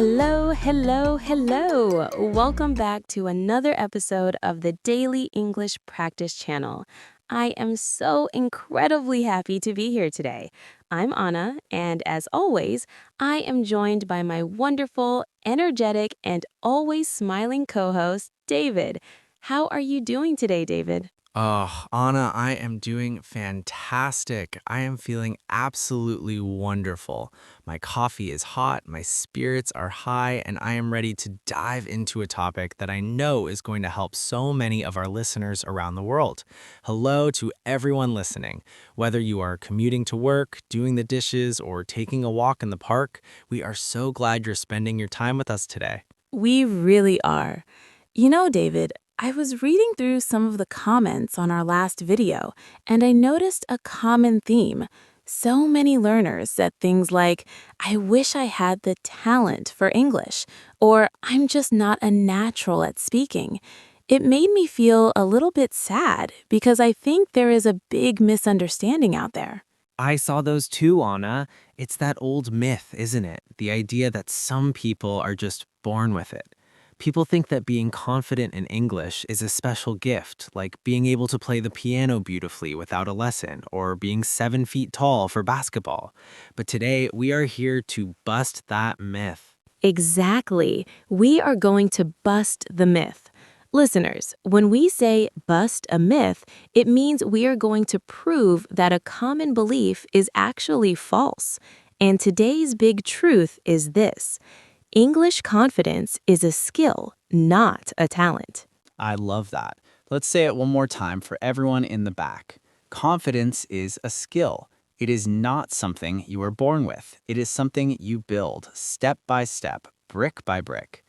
Hello, hello, hello. Welcome back to another episode of the Daily English Practice Channel. I am so incredibly happy to be here today. I'm Anna, and as always, I am joined by my wonderful, energetic, and always smiling co-host, David. How are you doing today, David? Oh, Anna, I am doing fantastic. I am feeling absolutely wonderful. My coffee is hot, my spirits are high, and I am ready to dive into a topic that I know is going to help so many of our listeners around the world. Hello to everyone listening. Whether you are commuting to work, doing the dishes, or taking a walk in the park, we are so glad you're spending your time with us today. We really are. You know, David, I was reading through some of the comments on our last video, and I noticed a common theme. So many learners said things like, I wish I had the talent for English, or I'm just not a natural at speaking. It made me feel a little bit sad because I think there is a big misunderstanding out there. I saw those too, Anna. It's that old myth, isn't it? The idea that some people are just born with it. People think that being confident in English is a special gift, like being able to play the piano beautifully without a lesson, or being 7 feet tall for basketball. But today, we are here to bust that myth. Exactly. We are going to bust the myth. Listeners, when we say bust a myth, it means we are going to prove that a common belief is actually false. And today's big truth is this: English confidence is a skill, not a talent. I love that. Let's say it one more time for everyone in the back. Confidence is a skill. It is not something you are born with. It is something you build step by step, brick by brick.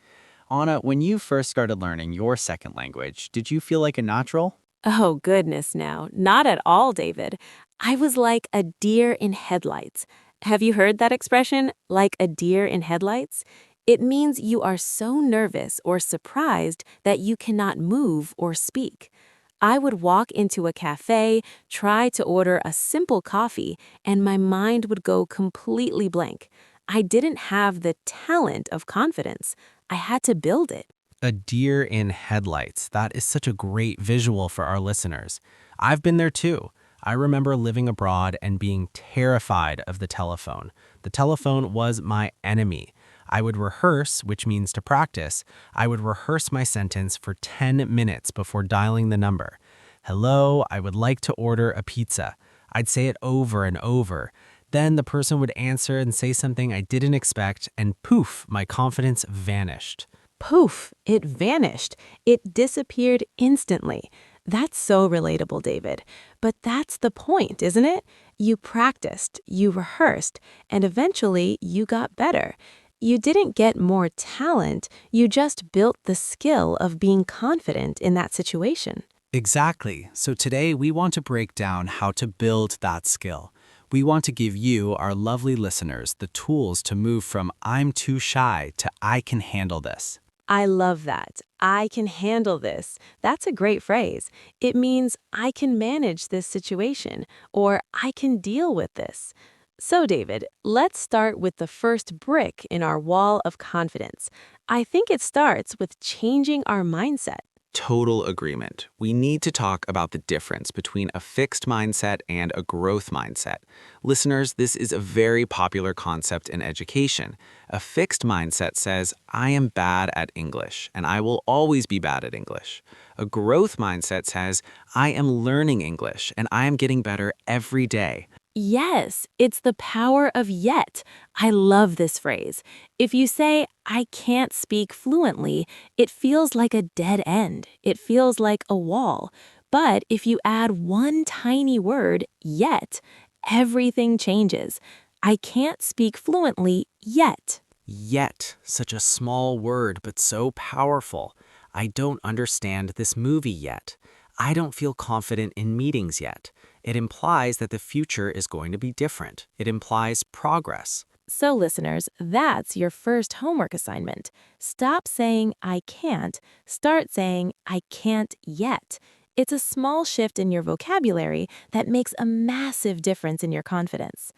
Anna, when you first started learning your second language, did you feel like a natural? Oh, goodness, now. Not at all, David. I was like a deer in headlights. Have you heard that expression, like a deer in headlights? It means you are so nervous or surprised that you cannot move or speak. I would walk into a cafe, try to order a simple coffee, and my mind would go completely blank. I didn't have the talent of confidence. I had to build it. A deer in headlights. That is such a great visual for our listeners. I've been there too. I remember living abroad and being terrified of the telephone. The telephone was my enemy. I would rehearse, which means to practice. I would rehearse my sentence for 10 minutes before dialing the number. Hello, I would like to order a pizza. I'd say it over and over. Then the person would answer and say something I didn't expect, and poof, my confidence vanished. Poof, it vanished. It disappeared instantly. That's so relatable, David. But that's the point, isn't it? You practiced, you rehearsed, and eventually you got better. You didn't get more talent, you just built the skill of being confident in that situation. Exactly. So today we want to break down how to build that skill. We want to give you, our lovely listeners, the tools to move from I'm too shy to I can handle this. I love that. I can handle this. That's a great phrase. It means I can manage this situation or I can deal with this. So, David, let's start with the first brick in our wall of confidence. I think it starts with changing our mindset. Total agreement. We need to talk about the difference between a fixed mindset and a growth mindset. Listeners, this is a very popular concept in education. A fixed mindset says, I am bad at English, and I will always be bad at English. A growth mindset says, I am learning English, and I am getting better every day. Yes, it's the power of yet. I love this phrase. If you say, I can't speak fluently, it feels like a dead end. It feels like a wall. But if you add one tiny word, yet, everything changes. I can't speak fluently yet. Yet, such a small word, but so powerful. I don't understand this movie yet. I don't feel confident in meetings yet. It implies that the future is going to be different. It implies progress. So, listeners, that's your first homework assignment. Stop saying, I can't. Start saying, I can't yet. It's a small shift in your vocabulary that makes a massive difference in your confidence.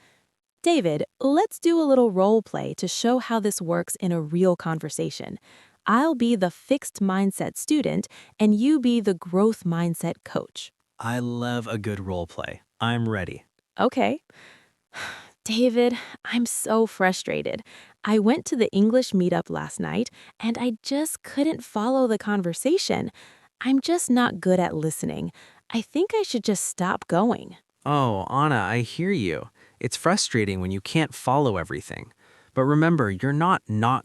David, let's do a little role play to show how this works in a real conversation. I'll be the fixed mindset student, and you be the growth mindset coach. I love a good role play. I'm ready. Okay. David, I'm so frustrated. I went to the English meetup last night, and I just couldn't follow the conversation. I'm just not good at listening. I think I should just stop going. Oh, Anna, I hear you. It's frustrating when you can't follow everything. But remember, you're not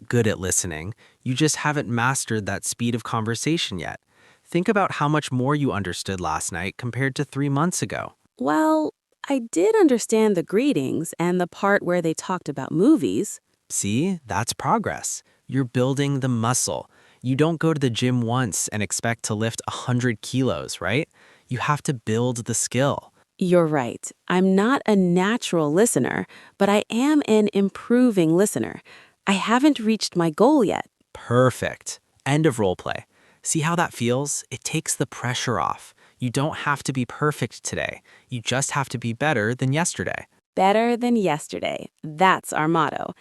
good at listening. You just haven't mastered that speed of conversation yet. Think about how much more you understood last night compared to 3 months ago. Well, I did understand the greetings and the part where they talked about movies. See, that's progress. You're building the muscle. You don't go to the gym once and expect to lift 100 kilos, right? You have to build the skill. You're right. I'm not a natural listener, but I am an improving listener. I haven't reached my goal yet. Perfect. End of role play. See how that feels? It takes the pressure off. You don't have to be perfect today. You just have to be better than yesterday. Better than yesterday. That's our motto.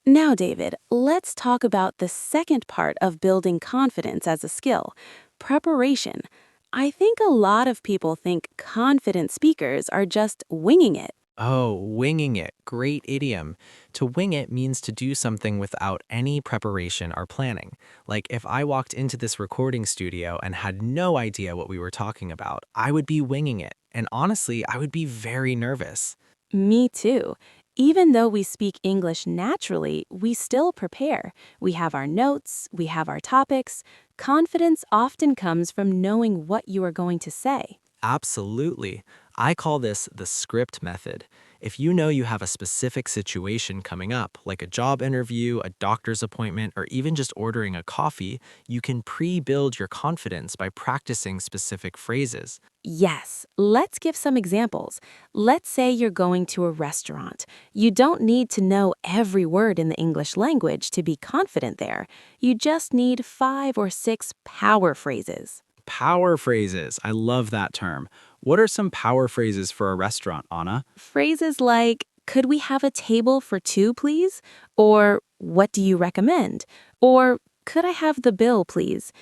Now, David, let's talk about the second part of building confidence as a skill, preparation. I think a lot of people think confident speakers are just winging it. Oh, winging it. Great idiom. To wing it means to do something without any preparation or planning. Like if I walked into this recording studio and had no idea what we were talking about, I would be winging it. And honestly, I would be very nervous. Me too. Even though we speak English naturally, we still prepare. We have our notes, we have our topics. Confidence often comes from knowing what you are going to say. Absolutely. I call this the script method. If you know you have a specific situation coming up, like a job interview, a doctor's appointment, or even just ordering a coffee, you can pre-build your confidence by practicing specific phrases. Yes, let's give some examples. Let's say you're going to a restaurant. You don't need to know every word in the English language to be confident there. You just need 5 or 6 power phrases. Power phrases. I love that term. What are some power phrases for a restaurant, Anna? Phrases like, could we have a table for 2, please? Or, what do you recommend? Or, could I have the bill, please?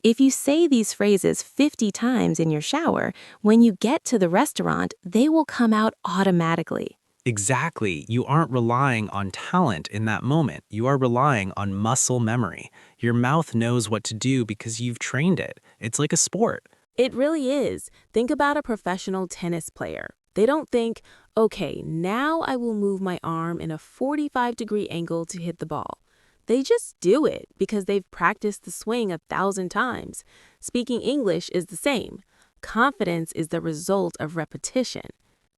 If you say these phrases 50 times in your shower, when you get to the restaurant, they will come out automatically. Exactly. You aren't relying on talent in that moment. You are relying on muscle memory. Your mouth knows what to do because you've trained it. It's like a sport. It really is. Think about a professional tennis player. They don't think, okay, now I will move my arm in a 45-degree angle to hit the ball. They just do it because they've practiced the swing 1,000 times. Speaking English is the same. Confidence is the result of repetition.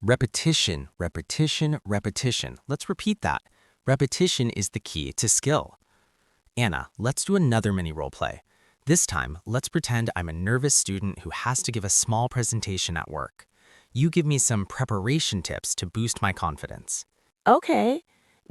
Repetition, repetition, repetition. Let's repeat that. Repetition is the key to skill. Anna, let's do another mini role play. This time, let's pretend I'm a nervous student who has to give a small presentation at work. You give me some preparation tips to boost my confidence. Okay.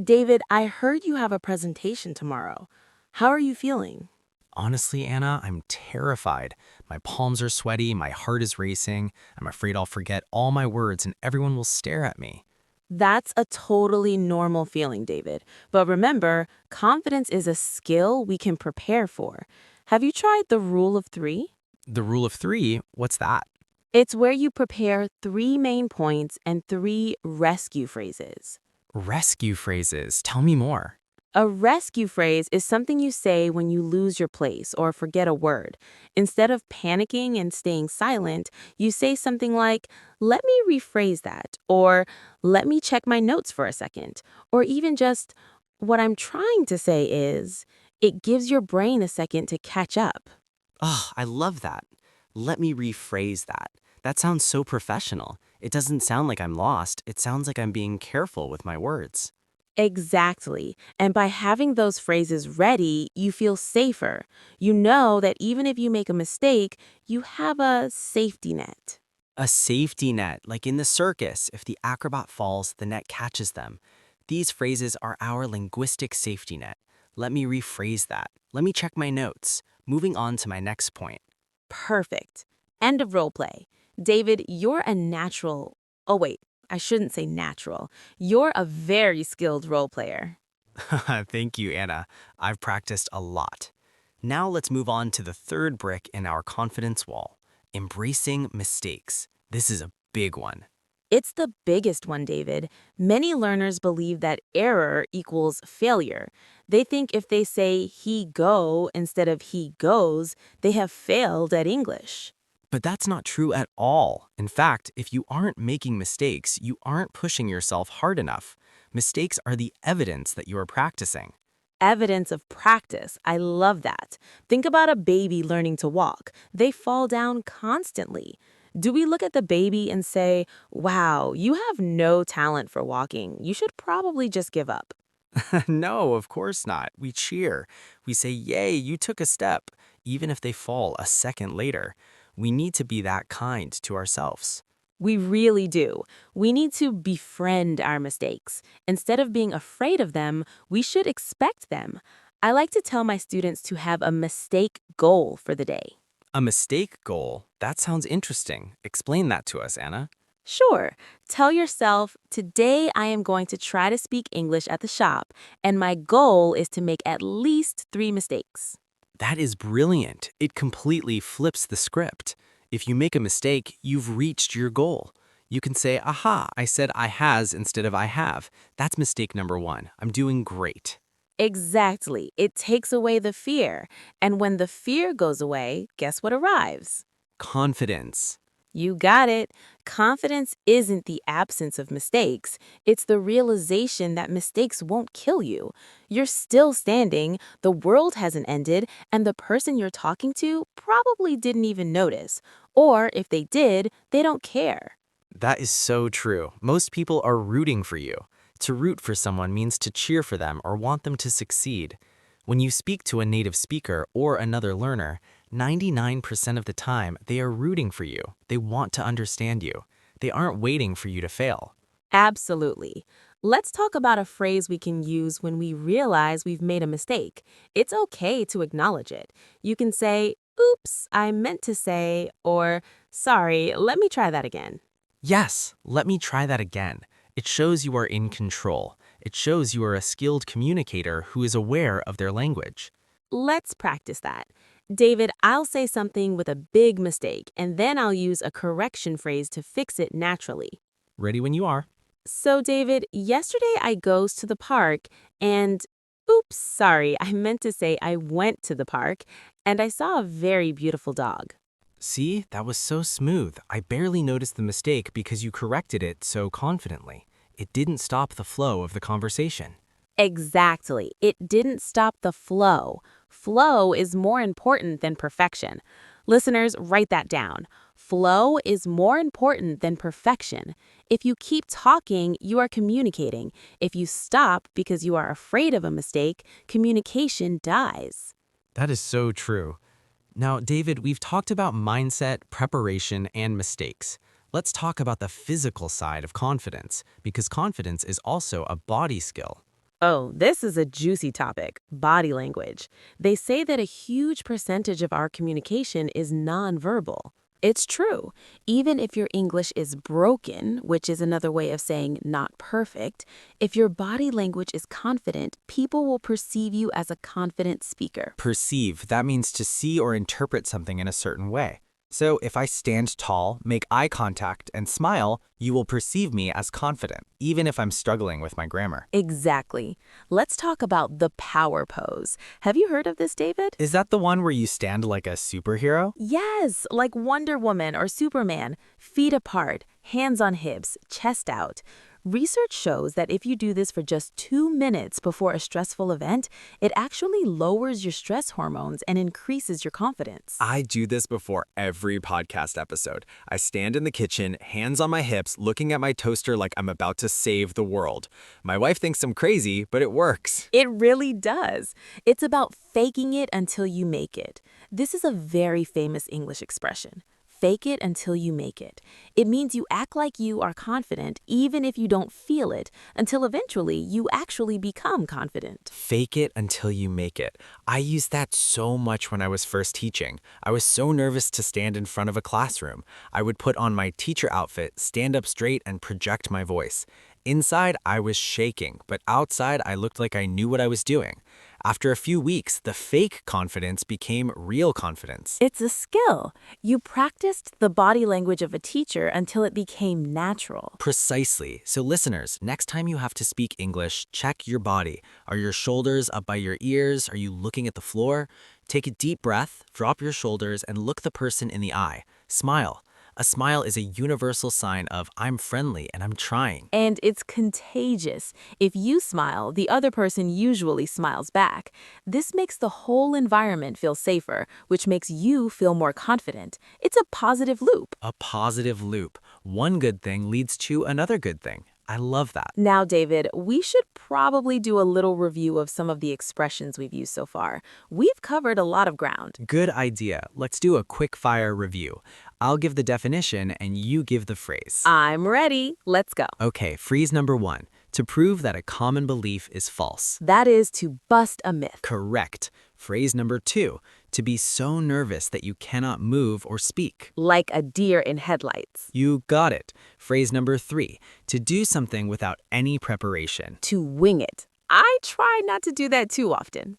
David, I heard you have a presentation tomorrow. How are you feeling? Honestly, Anna, I'm terrified. My palms are sweaty, my heart is racing. I'm afraid I'll forget all my words and everyone will stare at me. That's a totally normal feeling, David. But remember, confidence is a skill we can prepare for. Have you tried the rule of 3? The rule of 3, what's that? It's where you prepare 3 main points and 3 rescue phrases. Rescue phrases. Tell me more. A rescue phrase is something you say when you lose your place or forget a word. Instead of panicking and staying silent, you say something like, let me rephrase that, or let me check my notes for a second, or even just, what I'm trying to say is, it gives your brain a second to catch up. Oh, I love that. Let me rephrase that. That sounds so professional. It doesn't sound like I'm lost. It sounds like I'm being careful with my words. Exactly. And by having those phrases ready, you feel safer. You know that even if you make a mistake, you have a safety net. A safety net, like in the circus. If the acrobat falls, the net catches them. These phrases are our linguistic safety net. Let me rephrase that. Let me check my notes. Moving on to my next point. Perfect. End of role play. David, you're a natural. Oh, wait. I shouldn't say natural. You're a very skilled role player. Thank you, Anna. I've practiced a lot. Now let's move on to the third brick in our confidence wall, embracing mistakes. This is a big one. It's the biggest one, David. Many learners believe that error equals failure. They think if they say he go instead of he goes, they have failed at English. But that's not true at all. In fact, if you aren't making mistakes, you aren't pushing yourself hard enough. Mistakes are the evidence that you are practicing. Evidence of practice. I love that. Think about a baby learning to walk. They fall down constantly. Do we look at the baby and say, wow, you have no talent for walking. You should probably just give up? No, of course not. We cheer. We say, yay, you took a step, even if they fall a second later. We need to be that kind to ourselves. We really do. We need to befriend our mistakes. Instead of being afraid of them, we should expect them. I like to tell my students to have a mistake goal for the day. A mistake goal? That sounds interesting. Explain that to us, Anna. Sure, tell yourself, today I am going to try to speak English at the shop, and my goal is to make at least 3 mistakes. That is brilliant. It completely flips the script. If you make a mistake, you've reached your goal. You can say, aha, I said I has instead of I have. That's mistake number 1. I'm doing great. Exactly. It takes away the fear. And when the fear goes away, guess what arrives? Confidence. You got it. Confidence isn't the absence of mistakes. It's the realization that mistakes won't kill you. You're still standing, the world hasn't ended, and the person you're talking to probably didn't even notice. Or if they did, they don't care. That is so true. Most people are rooting for you. To root for someone means to cheer for them or want them to succeed. When you speak to a native speaker or another learner, 99% of the time, they are rooting for you. They want to understand you. They aren't waiting for you to fail. Absolutely. Let's talk about a phrase we can use when we realize we've made a mistake. It's okay to acknowledge it. You can say, oops, I meant to say, or sorry, let me try that again. Yes, let me try that again. It shows you are in control. It shows you are a skilled communicator who is aware of their language. Let's practice that. David, I'll say something with a big mistake, and then I'll use a correction phrase to fix it naturally. Ready when you are. So, David, yesterday I goes to the park and, oops, sorry, I meant to say I went to the park and I saw a very beautiful dog. See, that was so smooth. I barely noticed the mistake because you corrected it so confidently. It didn't stop the flow of the conversation. Exactly. It didn't stop the flow. Flow is more important than perfection. Listeners, write that down. Flow is more important than perfection. If you keep talking, you are communicating. If you stop because you are afraid of a mistake, communication dies. That is so true. Now, David, we've talked about mindset, preparation, and mistakes. Let's talk about the physical side of confidence, because confidence is also a body skill. Oh, this is a juicy topic, body language. They say that a huge percentage of our communication is nonverbal. It's true. Even if your English is broken, which is another way of saying not perfect, if your body language is confident, people will perceive you as a confident speaker. Perceive, that means to see or interpret something in a certain way. So if I stand tall, make eye contact, and smile, you will perceive me as confident, even if I'm struggling with my grammar. Exactly. Let's talk about the power pose. Have you heard of this, David? Is that the one where you stand like a superhero? Yes, like Wonder Woman or Superman, feet apart, hands on hips, chest out. Research shows that if you do this for just 2 minutes before a stressful event, it actually lowers your stress hormones and increases your confidence. I do this before every podcast episode. I stand in the kitchen, hands on my hips, looking at my toaster like I'm about to save the world. My wife thinks I'm crazy, but it works. It really does. It's about faking it until you make it. This is a very famous English expression. Fake it until you make it. It means you act like you are confident even if you don't feel it, until eventually you actually become confident. Fake it until you make it. I used that so much when I was first teaching. I was so nervous to stand in front of a classroom. I would put on my teacher outfit, stand up straight, and project my voice. Inside, I was shaking, but outside, I looked like I knew what I was doing. After a few weeks, the fake confidence became real confidence. It's a skill. You practiced the body language of a teacher until it became natural. Precisely. So listeners, next time you have to speak English, check your body. Are your shoulders up by your ears? Are you looking at the floor? Take a deep breath, drop your shoulders, and look the person in the eye. Smile. A smile is a universal sign of I'm friendly and I'm trying. And it's contagious. If you smile, the other person usually smiles back. This makes the whole environment feel safer, which makes you feel more confident. It's a positive loop. A positive loop. One good thing leads to another good thing. I love that. Now, David, we should probably do a little review of some of the expressions we've used so far. We've covered a lot of ground. Good idea. Let's do a quick fire review. I'll give the definition and you give the phrase. I'm ready. Let's go. Okay, phrase number 1. To prove that a common belief is false. That is to bust a myth. Correct. Phrase number 2. To be so nervous that you cannot move or speak. Like a deer in headlights. You got it. Phrase number 3. To do something without any preparation. To wing it. I try not to do that too often.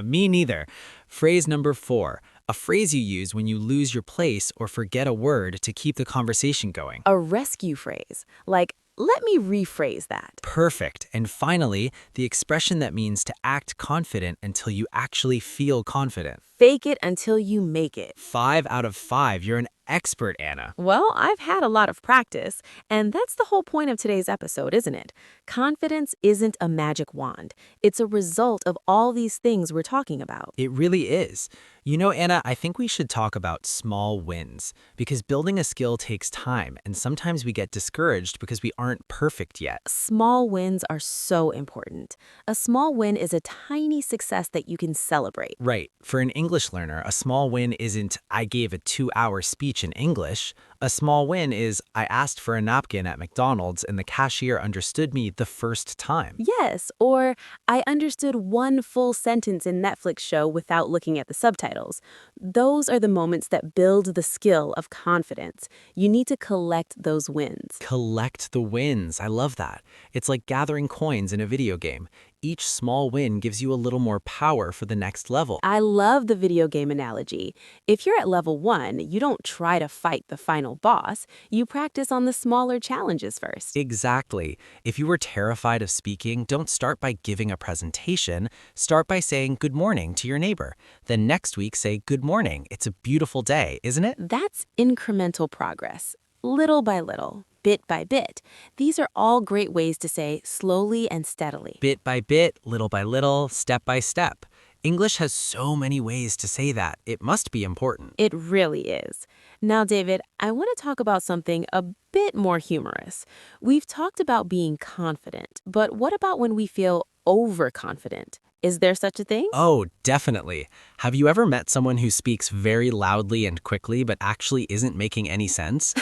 Me neither. Phrase number 4. A phrase you use when you lose your place or forget a word to keep the conversation going. A rescue phrase, like, let me rephrase that. Perfect. And finally, the expression that means to act confident until you actually feel confident. Fake it until you make it. 5 out of 5. You're an expert, Anna. Well, I've had a lot of practice, and that's the whole point of today's episode, isn't it? Confidence isn't a magic wand. It's a result of all these things we're talking about. It really is. You know, Anna, I think we should talk about small wins because building a skill takes time, and sometimes we get discouraged because we aren't perfect yet. Small wins are so important. A small win is a tiny success that you can celebrate. Right. For an English learner, a small win isn't I gave a 2-hour speech in English. A small win is I asked for a napkin at McDonald's and the cashier understood me the first time. Yes, or I understood one full sentence in Netflix show without looking at the subtitles. Those are the moments that build the skill of confidence. You need to collect those wins. Collect the wins. I love that. It's like gathering coins in a video game. Each small win gives you a little more power for the next level. I love the video game analogy. If you're at level 1, you don't try to fight the final boss. You practice on the smaller challenges first. Exactly. If you were terrified of speaking, don't start by giving a presentation. Start by saying good morning to your neighbor. Then next week say good morning. It's a beautiful day, isn't it? That's incremental progress. Little by little, bit by bit. These are all great ways to say slowly and steadily. Bit by bit, little by little, step by step. English has so many ways to say that. It must be important. It really is. Now, David, I want to talk about something a bit more humorous. We've talked about being confident, but what about when we feel overconfident? Is there such a thing? Oh, definitely. Have you ever met someone who speaks very loudly and quickly but actually isn't making any sense?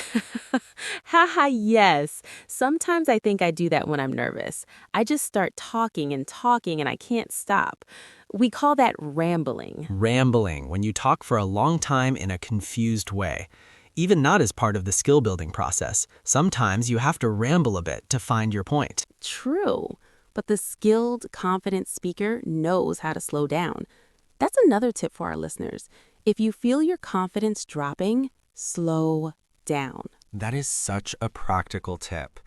Haha, yes. Sometimes I think I do that when I'm nervous. I just start talking and I can't stop. We call that rambling. Rambling, when you talk for a long time in a confused way. Even not as part of the skill building process. Sometimes you have to ramble a bit to find your point. True. But the skilled, confident speaker knows how to slow down. That's another tip for our listeners. If you feel your confidence dropping, slow down. That is such a practical tip.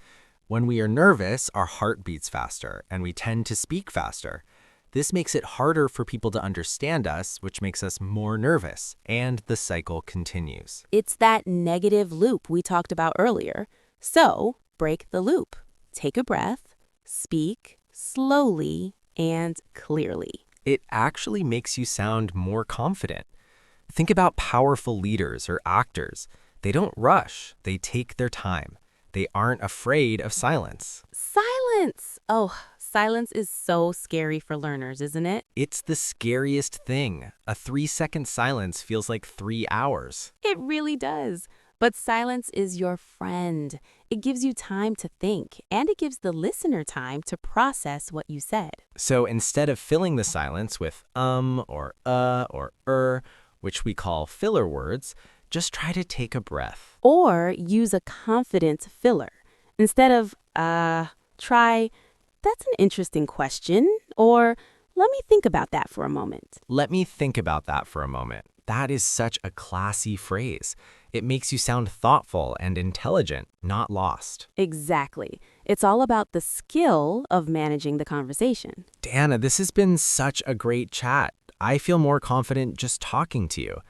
When we are nervous, our heart beats faster, and we tend to speak faster. This makes it harder for people to understand us, which makes us more nervous, and the cycle continues. It's that negative loop we talked about earlier. So, break the loop. Take a breath, speak slowly and clearly. It actually makes you sound more confident. Think about powerful leaders or actors. They don't rush, they take their time. They aren't afraid of silence. Silence! Oh, Silence is so scary for learners, isn't it? It's the scariest thing. A 3-second silence feels like 3 hours. It really does. But silence is your friend. It gives you time to think, and it gives the listener time to process what you said. So instead of filling the silence with or which we call filler words, just try to take a breath. Or use a confidence filler. Instead of, try, "That's an interesting question," or "Let me think about that for a moment." Let me think about that for a moment. That is such a classy phrase. It makes you sound thoughtful and intelligent, not lost. Exactly. It's all about the skill of managing the conversation. Diana, this has been such a great chat. I feel more confident just talking to you.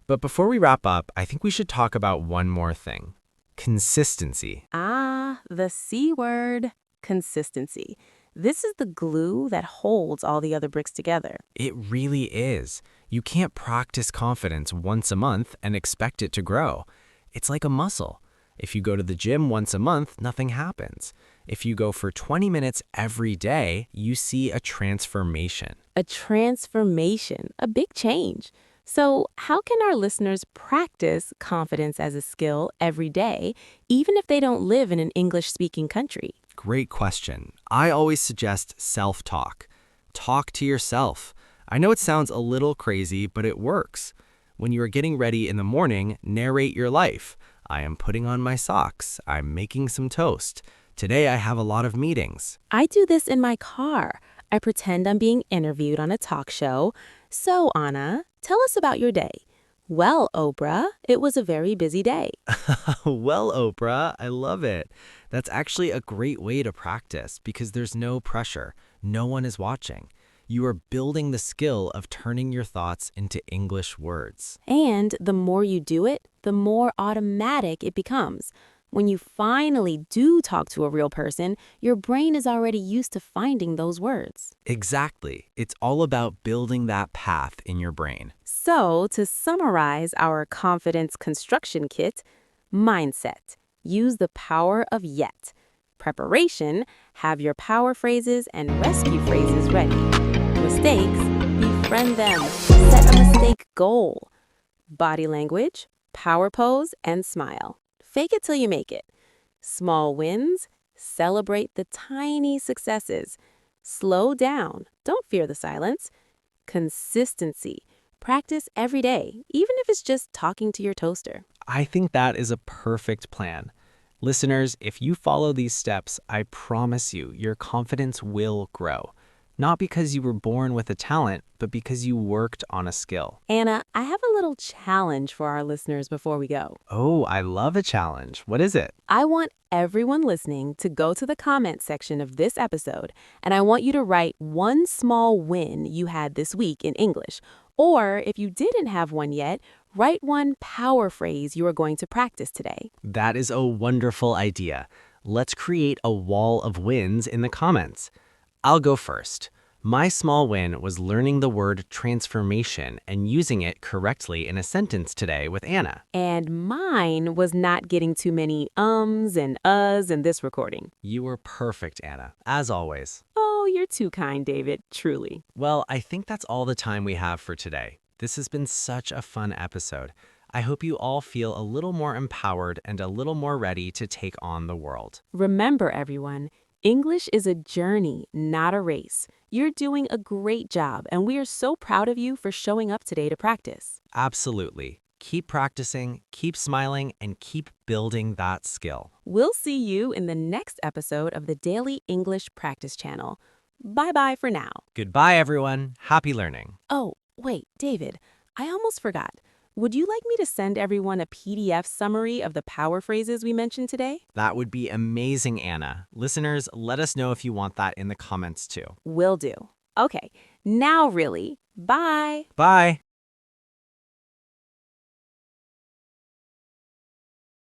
But before we wrap up, I think we should talk about one more thing. Consistency. Ah, the C word, consistency. This is the glue that holds all the other bricks together. It really is. You can't practice confidence once a month and expect it to grow. It's like a muscle. If you go to the gym once a month, nothing happens. If you go for 20 minutes every day, you see a transformation. A transformation, a big change. So, how can our listeners practice confidence as a skill every day, even if they don't live in an English-speaking country? Great question. I always suggest self-talk. Talk to yourself. I know it sounds a little crazy, but it works. When you are getting ready in the morning, narrate your life. I am putting on my socks. I'm making some toast. Today I have a lot of meetings. I do this in my car. I pretend I'm being interviewed on a talk show. "So, Anna, tell us about your day." "Well, Oprah, it was a very busy day." Well, Oprah, I love it. That's actually a great way to practice because there's no pressure. No one is watching. You are building the skill of turning your thoughts into English words. And the more you do it, the more automatic it becomes. When you finally do talk to a real person, your brain is already used to finding those words. Exactly. It's all about building that path in your brain. So, to summarize our confidence construction kit, mindset. Use the power of yet. Preparation. Have your power phrases and rescue phrases ready. Mistakes. Befriend them. Set a mistake goal. Body language. Power pose and smile. Fake it till you make it. Small wins. Celebrate the tiny successes. Slow down. Don't fear the silence. Consistency. Practice every day, even if it's just talking to your toaster. I think that is a perfect plan. Listeners, if you follow these steps, I promise you, your confidence will grow. Not because you were born with a talent, but because you worked on a skill. Anna, I have a little challenge for our listeners before we go. Oh, I love a challenge. What is it? I want everyone listening to go to the comment section of this episode, and I want you to write one small win you had this week in English. Or if you didn't have one yet, write one power phrase you are going to practice today. That is a wonderful idea. Let's create a wall of wins in the comments. I'll go first. My small win was learning the word transformation and using it correctly in a sentence today with Anna. And mine was not getting too many ums and uhs in this recording. You were perfect, Anna, as always. Oh, you're too kind, David, truly. Well, I think that's all the time we have for today. This has been such a fun episode. I hope you all feel a little more empowered and a little more ready to take on the world. Remember, everyone, English is a journey, not a race. You're doing a great job, and we are so proud of you for showing up today to practice. Absolutely. Keep practicing, keep smiling, and keep building that skill. We'll see you in the next episode of the Daily English Practice Channel. Bye-bye for now. Goodbye, everyone. Happy learning. Oh, wait, David, I almost forgot. Would you like me to send everyone a PDF summary of the power phrases we mentioned today? That would be amazing, Anna. Listeners, let us know if you want that in the comments too. Will do. Okay, now really, bye. Bye.